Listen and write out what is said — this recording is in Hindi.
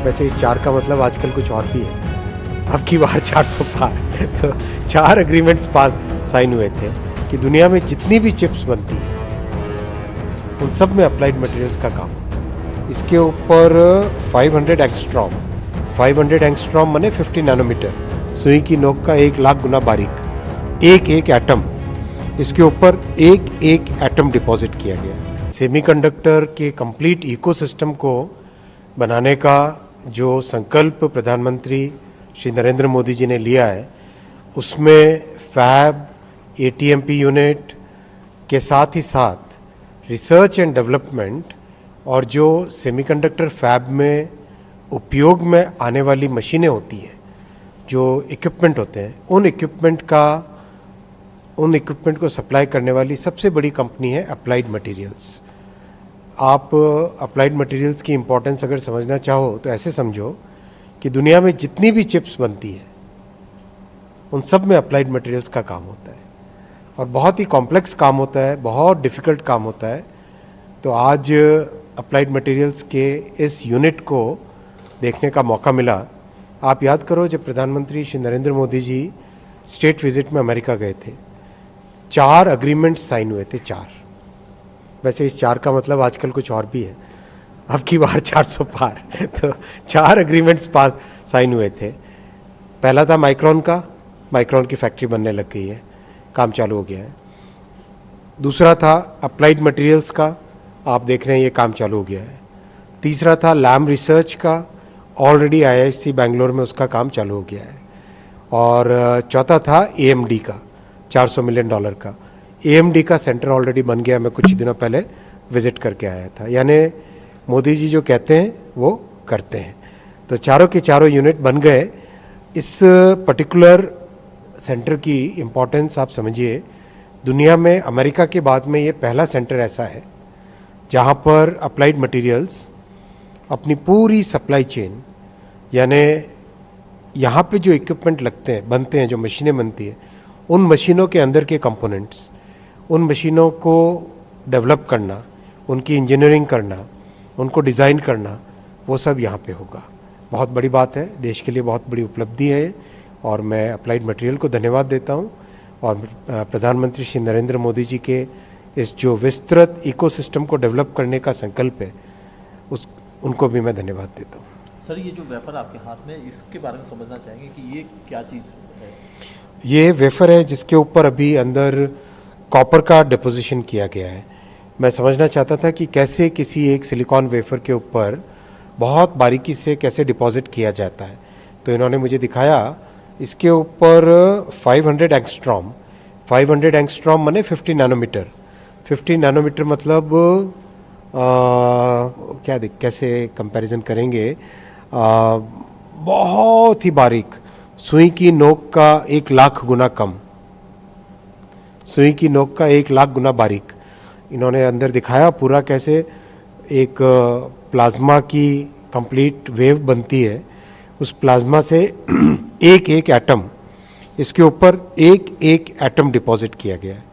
वैसे इस 4 का मतलब आजकल कुछ और भी है। अब की बार 400 पार तो 4 एग्रीमेंट्स पास साइन हुए थे कि दुनिया में जितनी भी चिप्स बनती हैं उन सब में अप्लाइड मटेरियल्स का काम होता है। इसके ऊपर 500 एंगस्ट्रॉम, 500 एंगस्ट्रॉम माने 50 नैनोमीटर, सुई की नोक का 1 लाख गुना बारीक एक एक एटम, इसके ऊपर एक एक एटम डिपॉजिट किया गया। सेमीकंडक्टर के कंप्लीट इकोसिस्टम को बनाने का जो संकल्प प्रधानमंत्री श्री नरेंद्र मोदी जी ने लिया है, उसमें फैब, एटीएमपी यूनिट के साथ ही साथ रिसर्च एंड डेवलपमेंट और जो सेमीकंडक्टर फैब में उपयोग में आने वाली मशीनें होती हैं, जो इक्विपमेंट होते हैं, उन इक्विपमेंट को सप्लाई करने वाली सबसे बड़ी कंपनी है अप्लाइड मटेरियल्स। आप अप्लाइड मटेरियल्स की इम्पोर्टेंस अगर समझना चाहो तो ऐसे समझो कि दुनिया में जितनी भी चिप्स बनती हैं उन सब में अप्लाइड मटेरियल्स का काम होता है और बहुत ही कॉम्प्लेक्स काम होता है, बहुत डिफ़िकल्ट काम होता है। तो आज अप्लाइड मटेरियल्स के इस यूनिट को देखने का मौका मिला। आप याद करो जब प्रधानमंत्री श्री नरेंद्र मोदी जी स्टेट विजिट में अमेरिका गए थे, 4 एग्रीमेंट्स साइन हुए थे, 4। वैसे इस 4 का मतलब आजकल कुछ और भी है। अब की बार 400 पार तो 4 एग्रीमेंट्स पास साइन हुए थे। पहला था माइक्रॉन का, माइक्रॉन की फैक्ट्री बनने लग गई है, काम चालू हो गया है। दूसरा था अप्लाइड मटेरियल्स का, आप देख रहे हैं ये काम चालू हो गया है। तीसरा था लैम रिसर्च का, ऑलरेडी आईआईएससी बेंगलोर में उसका काम चालू हो गया है। और चौथा था एएमडी का, $400 मिलियन का। एएमडी का सेंटर ऑलरेडी बन गया, मैं कुछ ही दिनों पहले विजिट करके आया था। यानी मोदी जी जो कहते हैं वो करते हैं। तो चारों के चारों यूनिट बन गए। इस पर्टिकुलर सेंटर की इम्पोर्टेंस आप समझिए, दुनिया में अमेरिका के बाद में ये पहला सेंटर ऐसा है जहाँ पर अप्लाइड मटेरियल्स अपनी पूरी सप्लाई चेन, यानी यहाँ पे जो इक्विपमेंट लगते हैं, बनते हैं, जो मशीनें बनती हैं, उन मशीनों के अंदर के कंपोनेंट्स, उन मशीनों को डेवलप करना, उनकी इंजीनियरिंग करना, उनको डिज़ाइन करना, वो सब यहाँ पे होगा। बहुत बड़ी बात है, देश के लिए बहुत बड़ी उपलब्धि है और मैं अप्लाइड मटेरियल को धन्यवाद देता हूँ और प्रधानमंत्री श्री नरेंद्र मोदी जी के इस जो विस्तृत इकोसिस्टम को डेवलप करने का संकल्प है, उनको भी मैं धन्यवाद देता हूँ। सर, ये जो वेफर आपके हाथ में, इसके बारे में समझना चाहेंगे कि ये क्या चीज़ है? ये वेफर है जिसके ऊपर अभी अंदर कॉपर का डिपोजिशन किया गया है। मैं समझना चाहता था कि कैसे किसी एक सिलिकॉन वेफर के ऊपर बहुत बारीकी से कैसे डिपॉजिट किया जाता है। तो इन्होंने मुझे दिखाया, इसके ऊपर 500 एंगस्ट्रॉम, 500 एंगस्ट्रॉम माने 50 नैनोमीटर, 50 नैनोमीटर मतलब कैसे कंपैरिजन करेंगे, बहुत ही बारीक, सुई की नोक का 1 लाख गुना कम, सुई की नोक का 1 लाख गुना बारीक। इन्होंने अंदर दिखाया पूरा कैसे एक प्लाज्मा की कंप्लीट वेव बनती है, उस प्लाज्मा से एक एक एटम, इसके ऊपर एक एक एटम डिपॉजिट किया गया है।